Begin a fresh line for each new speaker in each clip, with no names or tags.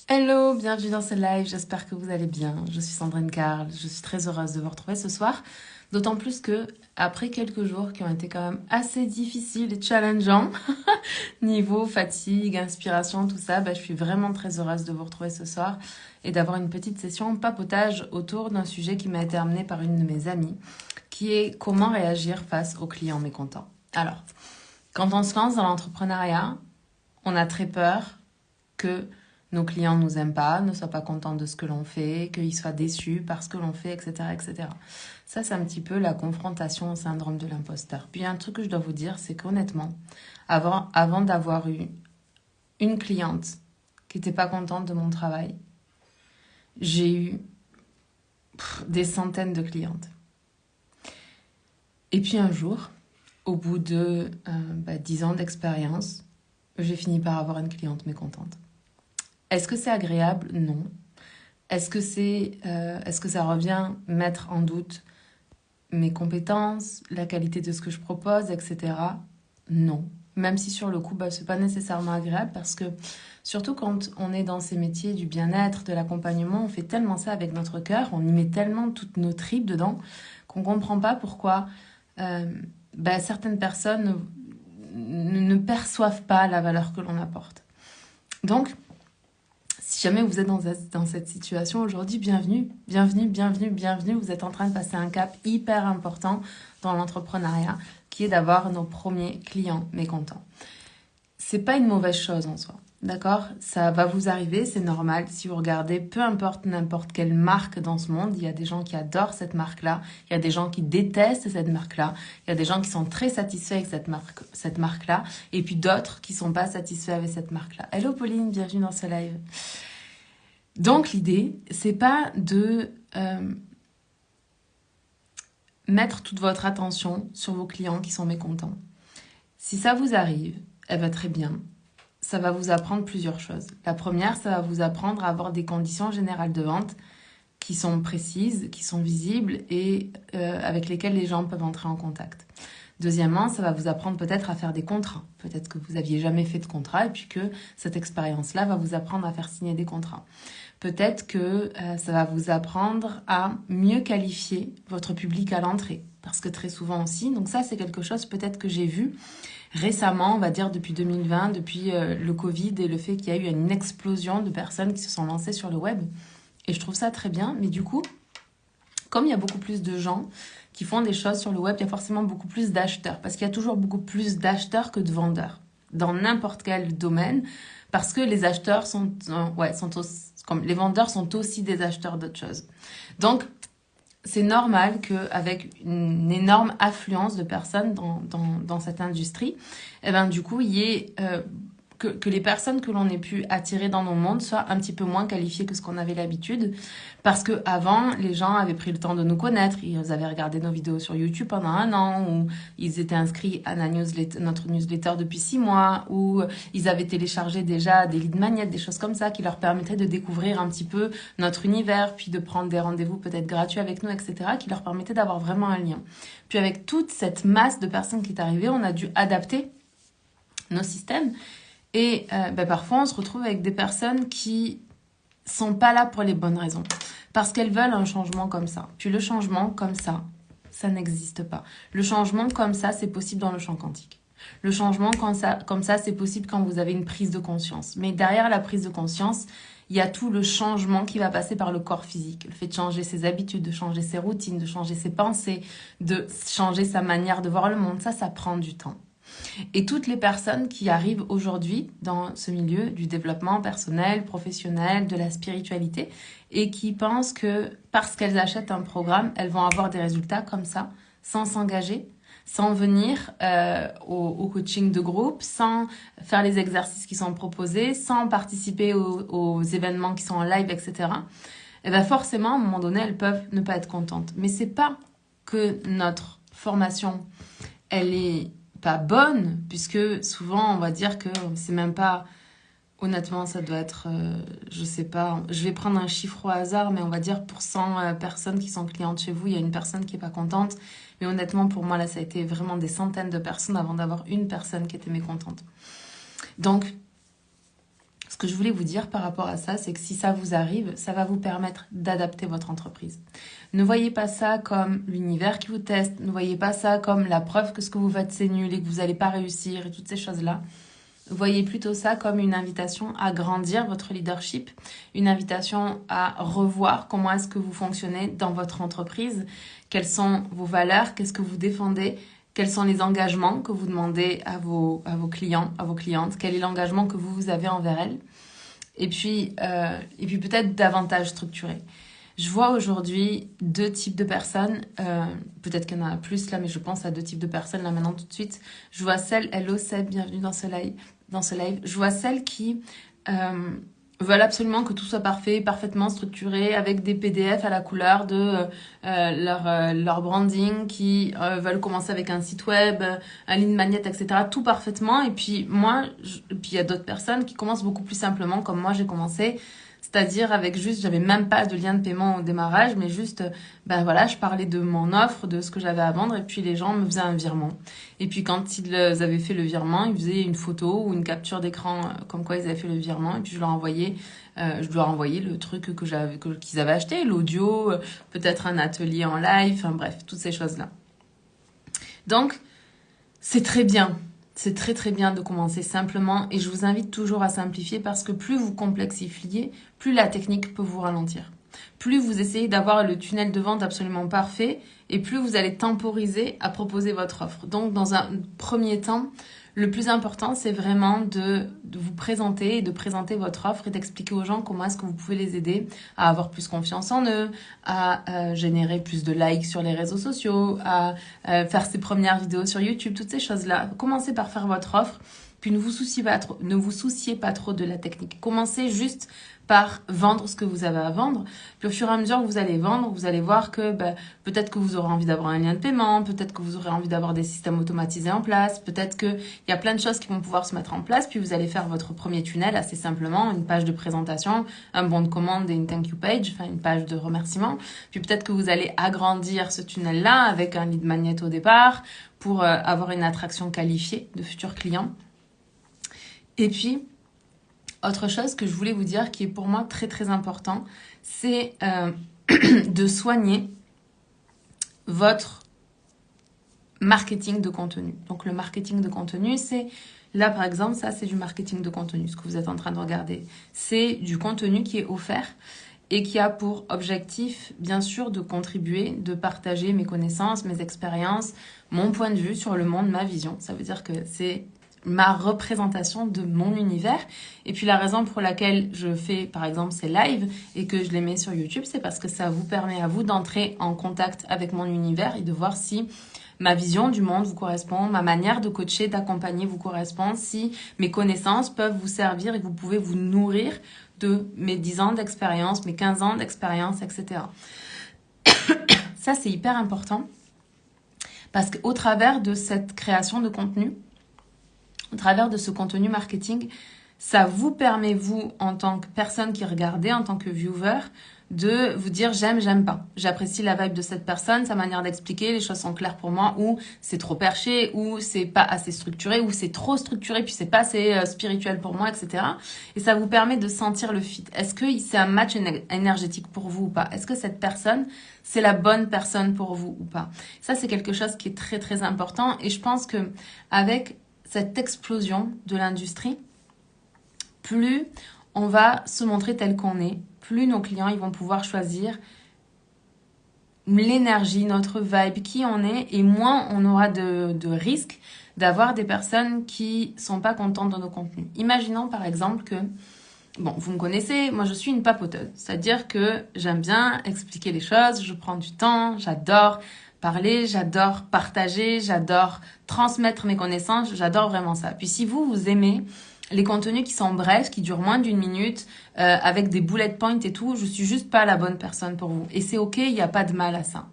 Hello, bienvenue dans ce live, j'espère que vous allez bien. Je suis Sandrine Carl, je suis très heureuse de vous retrouver ce soir. D'autant plus que, après quelques jours qui ont été quand même assez difficiles et challengeants, niveau fatigue, inspiration, tout ça, je suis vraiment très heureuse de vous retrouver ce soir et d'avoir une petite session papotage autour d'un sujet qui m'a été amené par une de mes amies, qui est comment réagir face aux clients mécontents. Alors, quand on se lance dans l'entrepreneuriat, on a très peur que nos clients ne nous aiment pas, ne soient pas contents de ce que l'on fait, qu'ils soient déçus par ce que l'on fait, etc., etc. Ça, c'est un petit peu la confrontation au syndrome de l'imposteur. Puis, il y a un truc que je dois vous dire, c'est qu'honnêtement, avant d'avoir eu une cliente qui n'était pas contente de mon travail, j'ai eu des centaines de clientes. Et puis un jour, au bout de 10 ans d'expérience, j'ai fini par avoir une cliente mécontente. Est-ce que c'est agréable? Non. Est-ce que ça revient mettre en doute mes compétences, la qualité de ce que je propose, etc. Non. Même si sur le coup, c'est pas nécessairement agréable parce que surtout quand on est dans ces métiers du bien-être, de l'accompagnement, on fait tellement ça avec notre cœur, on y met tellement toutes nos tripes dedans qu'on comprend pas pourquoi certaines personnes ne perçoivent pas la valeur que l'on apporte. Donc, si jamais vous êtes dans cette situation aujourd'hui, bienvenue. Vous êtes en train de passer un cap hyper important dans l'entrepreneuriat, qui est d'avoir nos premiers clients mécontents. C'est pas une mauvaise chose en soi, d'accord? Ça va vous arriver, c'est normal. Si vous regardez, peu importe n'importe quelle marque dans ce monde, il y a des gens qui adorent cette marque-là, il y a des gens qui détestent cette marque-là, il y a des gens qui sont très satisfaits avec cette marque-là, et puis d'autres qui sont pas satisfaits avec cette marque-là. Hello Pauline, bienvenue dans ce live. Donc l'idée, c'est pas de mettre toute votre attention sur vos clients qui sont mécontents. Si ça vous arrive, très bien. Ça va vous apprendre plusieurs choses. La première, ça va vous apprendre à avoir des conditions générales de vente qui sont précises, qui sont visibles et avec lesquelles les gens peuvent entrer en contact. Deuxièmement, ça va vous apprendre peut-être à faire des contrats. Peut-être que vous n'aviez jamais fait de contrat et puis que cette expérience-là va vous apprendre à faire signer des contrats. Peut-être que ça va vous apprendre à mieux qualifier votre public à l'entrée. Parce que très souvent aussi, donc ça c'est quelque chose peut-être que j'ai vu récemment, on va dire depuis 2020, depuis le Covid et le fait qu'il y a eu une explosion de personnes qui se sont lancées sur le web. Et je trouve ça très bien, mais du coup, comme il y a beaucoup plus de gens qui font des choses sur le web, il y a forcément beaucoup plus d'acheteurs. Parce qu'il y a toujours beaucoup plus d'acheteurs que de vendeurs. Dans n'importe quel domaine. Parce que les acheteurs sont aussi, comme les vendeurs sont aussi des acheteurs d'autres choses. Donc, c'est normal qu'avec une énorme affluence de personnes dans cette industrie, du coup, il y ait que les personnes que l'on ait pu attirer dans nos mondes soient un petit peu moins qualifiées que ce qu'on avait l'habitude. Parce que avant, les gens avaient pris le temps de nous connaître. Ils avaient regardé nos vidéos sur YouTube pendant 1 an, ou ils étaient inscrits à notre newsletter depuis 6 mois, ou ils avaient téléchargé déjà des lead magnets, des choses comme ça, qui leur permettaient de découvrir un petit peu notre univers, puis de prendre des rendez-vous peut-être gratuits avec nous, etc., qui leur permettaient d'avoir vraiment un lien. Puis avec toute cette masse de personnes qui est arrivée, on a dû adapter nos systèmes. Et parfois, on se retrouve avec des personnes qui sont pas là pour les bonnes raisons. Parce qu'elles veulent un changement comme ça. Puis le changement comme ça n'existe pas. Le changement comme ça, c'est possible dans le champ quantique. Le changement comme ça, c'est possible quand vous avez une prise de conscience. Mais derrière la prise de conscience, il y a tout le changement qui va passer par le corps physique. Le fait de changer ses habitudes, de changer ses routines, de changer ses pensées, de changer sa manière de voir le monde. Ça prend du temps. Et toutes les personnes qui arrivent aujourd'hui dans ce milieu du développement personnel, professionnel, de la spiritualité, et qui pensent que parce qu'elles achètent un programme, elles vont avoir des résultats comme ça, sans s'engager, sans venir au coaching de groupe, sans faire les exercices qui sont proposés, sans participer aux événements qui sont en live, etc. Et forcément, à un moment donné, elles peuvent ne pas être contentes. Mais c'est pas que notre formation, elle est pas bonne, puisque souvent on va dire que c'est même pas, honnêtement ça doit être, je sais pas, je vais prendre un chiffre au hasard, mais on va dire pour 100 personnes qui sont clientes chez vous, il y a une personne qui est pas contente, mais honnêtement pour moi là ça a été vraiment des centaines de personnes avant d'avoir une personne qui était mécontente. Donc Ce que je voulais vous dire par rapport à ça, c'est que si ça vous arrive, ça va vous permettre d'adapter votre entreprise. Ne voyez pas ça comme l'univers qui vous teste, ne voyez pas ça comme la preuve que ce que vous faites c'est nul et que vous n'allez pas réussir et toutes ces choses-là. Voyez plutôt ça comme une invitation à grandir votre leadership, une invitation à revoir comment est-ce que vous fonctionnez dans votre entreprise, quelles sont vos valeurs, qu'est-ce que vous défendez, quels sont les engagements que vous demandez à vos clients, à vos clientes, quel est l'engagement que vous avez envers elles, et puis peut-être davantage structuré. Je vois aujourd'hui deux types de personnes, peut-être qu'il y en a plus là, mais je pense à deux types de personnes là maintenant tout de suite. Je vois celles, hello Seb, bienvenue dans ce live. Je vois celles qui veulent absolument que tout soit parfait, parfaitement structuré, avec des PDF à la couleur de leur branding, qui veulent commencer avec un site web, un lead magnet, etc. Tout parfaitement. Et puis puis il y a d'autres personnes qui commencent beaucoup plus simplement, comme moi j'ai commencé. C'est-à-dire avec juste, j'avais même pas de lien de paiement au démarrage, mais juste, je parlais de mon offre, de ce que j'avais à vendre, et puis les gens me faisaient un virement. Et puis quand ils avaient fait le virement, ils faisaient une photo ou une capture d'écran comme quoi ils avaient fait le virement, et puis je leur envoyais le truc qu'ils avaient acheté, l'audio, peut-être un atelier en live, enfin bref, toutes ces choses-là. Donc, c'est très bien. C'est très très bien de commencer simplement et je vous invite toujours à simplifier parce que plus vous complexifiez, plus la technique peut vous ralentir. Plus vous essayez d'avoir le tunnel de vente absolument parfait et plus vous allez temporiser à proposer votre offre. Donc dans un premier temps, le plus important, c'est vraiment de vous présenter et de présenter votre offre et d'expliquer aux gens comment est-ce que vous pouvez les aider à avoir plus confiance en eux, à générer plus de likes sur les réseaux sociaux, à faire ses premières vidéos sur YouTube, toutes ces choses-là. Commencez par faire votre offre, puis ne vous souciez pas trop de la technique. Commencez juste par vendre ce que vous avez à vendre. Puis au fur et à mesure que vous allez vendre, vous allez voir que peut-être que vous aurez envie d'avoir un lien de paiement, peut-être que vous aurez envie d'avoir des systèmes automatisés en place, peut-être qu'il y a plein de choses qui vont pouvoir se mettre en place, puis vous allez faire votre premier tunnel assez simplement, une page de présentation, un bon de commande et une thank you page, enfin une page de remerciement. Puis peut-être que vous allez agrandir ce tunnel-là avec un lead magnet au départ pour avoir une attraction qualifiée de futurs clients. Et puis, autre chose que je voulais vous dire qui est pour moi très très important, c'est de soigner votre marketing de contenu. Donc le marketing de contenu, c'est là par exemple, ça c'est du marketing de contenu, ce que vous êtes en train de regarder. C'est du contenu qui est offert et qui a pour objectif, bien sûr, de contribuer, de partager mes connaissances, mes expériences, mon point de vue sur le monde, ma vision. Ça veut dire que c'est ma représentation de mon univers. Et puis la raison pour laquelle je fais par exemple ces lives et que je les mets sur YouTube, c'est parce que ça vous permet à vous d'entrer en contact avec mon univers et de voir si ma vision du monde vous correspond, ma manière de coacher, d'accompagner vous correspond, si mes connaissances peuvent vous servir et que vous pouvez vous nourrir de mes 10 ans d'expérience, mes 15 ans d'expérience, etc. Ça, c'est hyper important parce qu'au travers de cette création de contenu, au travers de ce contenu marketing, ça vous permet, vous, en tant que personne qui regardez, en tant que viewer, de vous dire j'aime, j'aime pas. J'apprécie la vibe de cette personne, sa manière d'expliquer, les choses sont claires pour moi, ou c'est trop perché, ou c'est pas assez structuré, ou c'est trop structuré, puis c'est pas assez spirituel pour moi, etc. Et ça vous permet de sentir le fit. Est-ce que c'est un match énergétique pour vous ou pas? Est-ce que cette personne, c'est la bonne personne pour vous ou pas? Ça, c'est quelque chose qui est très, très important. Et je pense que avec cette explosion de l'industrie, plus on va se montrer tel qu'on est, plus nos clients ils vont pouvoir choisir l'énergie, notre vibe, qui on est, et moins on aura de risques d'avoir des personnes qui sont pas contentes de nos contenus. Imaginons par exemple que, bon, vous me connaissez, moi je suis une papoteuse, c'est-à-dire que j'aime bien expliquer les choses, je prends du temps, j'adore parler, j'adore partager, j'adore transmettre mes connaissances, j'adore vraiment ça. Puis si vous aimez les contenus qui sont brefs, qui durent moins d'1 minute, avec des bullet points et tout, je suis juste pas la bonne personne pour vous. Et c'est ok, il n'y a pas de mal à ça.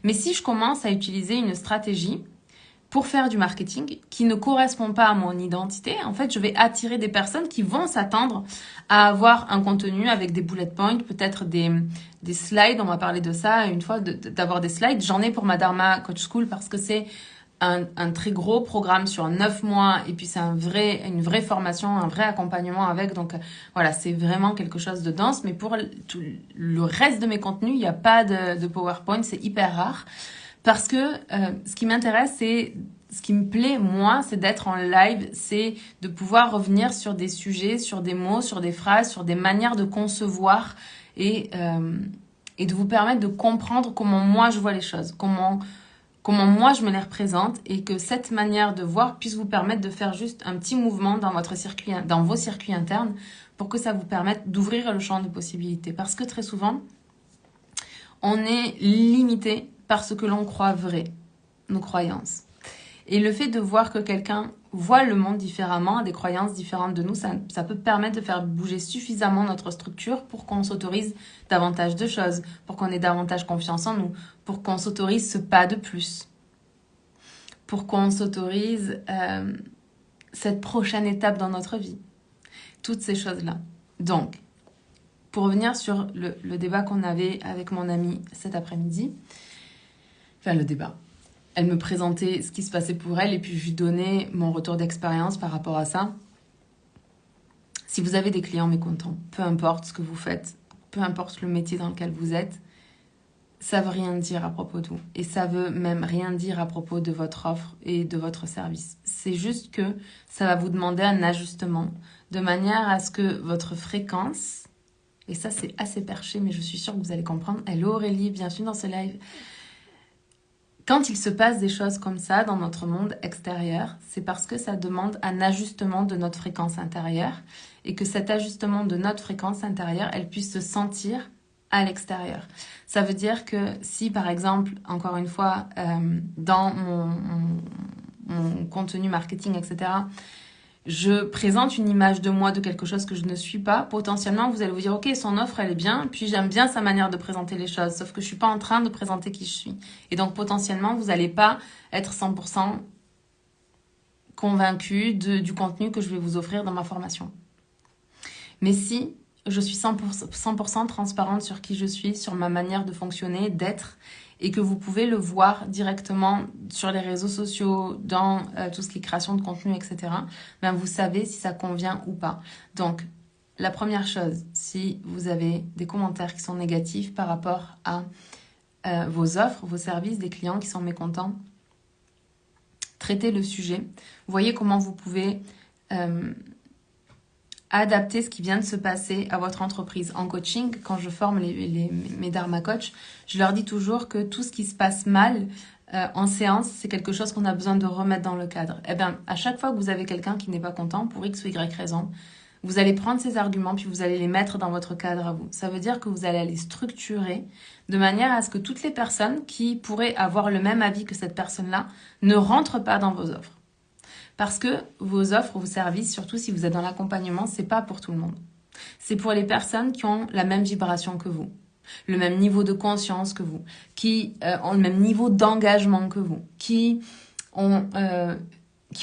Mais si je commence à utiliser une stratégie pour faire du marketing qui ne correspond pas à mon identité, en fait, je vais attirer des personnes qui vont s'attendre à avoir un contenu avec des bullet points, peut-être des slides. On va parler de ça une fois, d'avoir des slides. J'en ai pour ma Dharma Coach School parce que c'est un très gros programme sur 9 mois et puis c'est une vraie formation, un vrai accompagnement avec. Donc voilà, c'est vraiment quelque chose de dense. Mais pour tout le reste de mes contenus, il n'y a pas de PowerPoint, c'est hyper rare. Parce que ce qui m'intéresse, ce qui me plaît, moi, c'est d'être en live, c'est de pouvoir revenir sur des sujets, sur des mots, sur des phrases, sur des manières de concevoir et de vous permettre de comprendre comment moi je vois les choses, comment moi je me les représente et que cette manière de voir puisse vous permettre de faire juste un petit mouvement dans vos circuits internes pour que ça vous permette d'ouvrir le champ de possibilités. Parce que très souvent, on est limité par ce que l'on croit vrai, nos croyances. Et le fait de voir que quelqu'un voit le monde différemment, a des croyances différentes de nous, ça peut permettre de faire bouger suffisamment notre structure pour qu'on s'autorise davantage de choses, pour qu'on ait davantage confiance en nous, pour qu'on s'autorise ce pas de plus, pour qu'on s'autorise cette prochaine étape dans notre vie. Toutes ces choses-là. Donc, pour revenir sur le débat qu'on avait avec mon amie cet après-midi, enfin le débat. Elle me présentait ce qui se passait pour elle et puis je lui donnais mon retour d'expérience par rapport à ça. Si vous avez des clients mécontents, peu importe ce que vous faites, peu importe le métier dans lequel vous êtes, ça veut rien dire à propos de vous. Et ça veut même rien dire à propos de votre offre et de votre service. C'est juste que ça va vous demander un ajustement de manière à ce que votre fréquence, et ça c'est assez perché mais je suis sûre que vous allez comprendre. Hello Aurélie, bienvenue dans ce live. Quand il se passe des choses comme ça dans notre monde extérieur, c'est parce que ça demande un ajustement de notre fréquence intérieure et que cet ajustement de notre fréquence intérieure, elle puisse se sentir à l'extérieur. Ça veut dire que si, par exemple, encore une fois, dans mon contenu marketing, etc., je présente une image de moi, de quelque chose que je ne suis pas, potentiellement, vous allez vous dire, ok, son offre, elle est bien, puis j'aime bien sa manière de présenter les choses, sauf que je suis pas en train de présenter qui je suis. Et donc, potentiellement, vous n'allez pas être 100% convaincu du contenu que je vais vous offrir dans ma formation. Mais si je suis 100% transparente sur qui je suis, sur ma manière de fonctionner, d'être, et que vous pouvez le voir directement sur les réseaux sociaux, dans tout ce qui est création de contenu, etc., ben vous savez si ça convient ou pas. Donc, la première chose, si vous avez des commentaires qui sont négatifs par rapport à vos offres, vos services, des clients qui sont mécontents, traitez le sujet. Voyez comment vous pouvez adapter ce qui vient de se passer à votre entreprise. En coaching, quand je forme mes Dharma Coach, je leur dis toujours que tout ce qui se passe mal en séance, c'est quelque chose qu'on a besoin de remettre dans le cadre. Eh bien, à chaque fois que vous avez quelqu'un qui n'est pas content, pour X ou Y raison, vous allez prendre ces arguments puis vous allez les mettre dans votre cadre à vous. Ça veut dire que vous allez les structurer de manière à ce que toutes les personnes qui pourraient avoir le même avis que cette personne-là ne rentrent pas dans vos offres. Parce que vos offres, vos services, surtout si vous êtes dans l'accompagnement, c'est pas pour tout le monde. C'est pour les personnes qui ont la même vibration que vous, le même niveau de conscience que vous, qui ont le même niveau d'engagement que vous, qui ont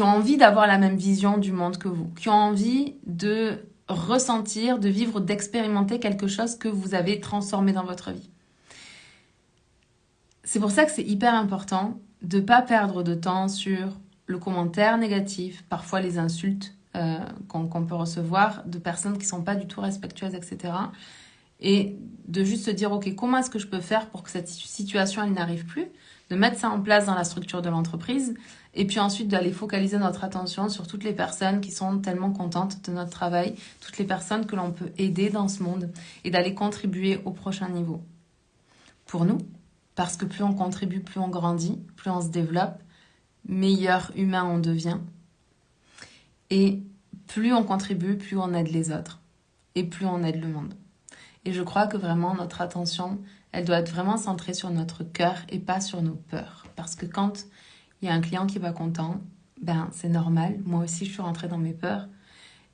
envie d'avoir la même vision du monde que vous, qui ont envie de ressentir, de vivre, d'expérimenter quelque chose que vous avez transformé dans votre vie. C'est pour ça que c'est hyper important de ne pas perdre de temps sur le commentaire négatif, parfois les insultes qu'on peut recevoir de personnes qui ne sont pas du tout respectueuses, etc. Et de juste se dire, ok, comment est-ce que je peux faire pour que cette situation, elle n'arrive plus? De mettre ça en place dans la structure de l'entreprise et puis ensuite d'aller focaliser notre attention sur toutes les personnes qui sont tellement contentes de notre travail, toutes les personnes que l'on peut aider dans ce monde et d'aller contribuer au prochain niveau. Pour nous, parce que plus on contribue, plus on grandit, plus on se développe, meilleur humain on devient. Et plus on contribue, plus on aide les autres. Et plus on aide le monde. Et je crois que vraiment notre attention, elle doit être vraiment centrée sur notre cœur et pas sur nos peurs. Parce que quand il y a un client qui va content, ben c'est normal. Moi aussi, je suis rentrée dans mes peurs.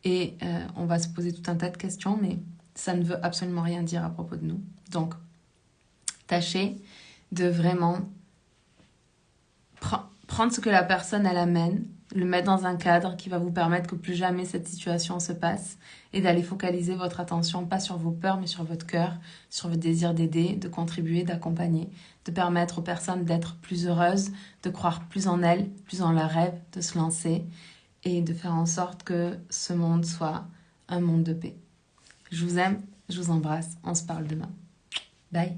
Et on va se poser tout un tas de questions, mais ça ne veut absolument rien dire à propos de nous. Donc, tâchez de vraiment prendre ce que la personne elle amène le mettre dans un cadre qui va vous permettre que plus jamais cette situation se passe et d'aller focaliser votre attention pas sur vos peurs mais sur votre cœur, sur votre désir d'aider, de contribuer, d'accompagner, de permettre aux personnes d'être plus heureuses, de croire plus en elles, plus en leurs rêves, de se lancer et de faire en sorte que ce monde soit un monde de paix. Je vous aime, je vous embrasse, on se parle demain. Bye.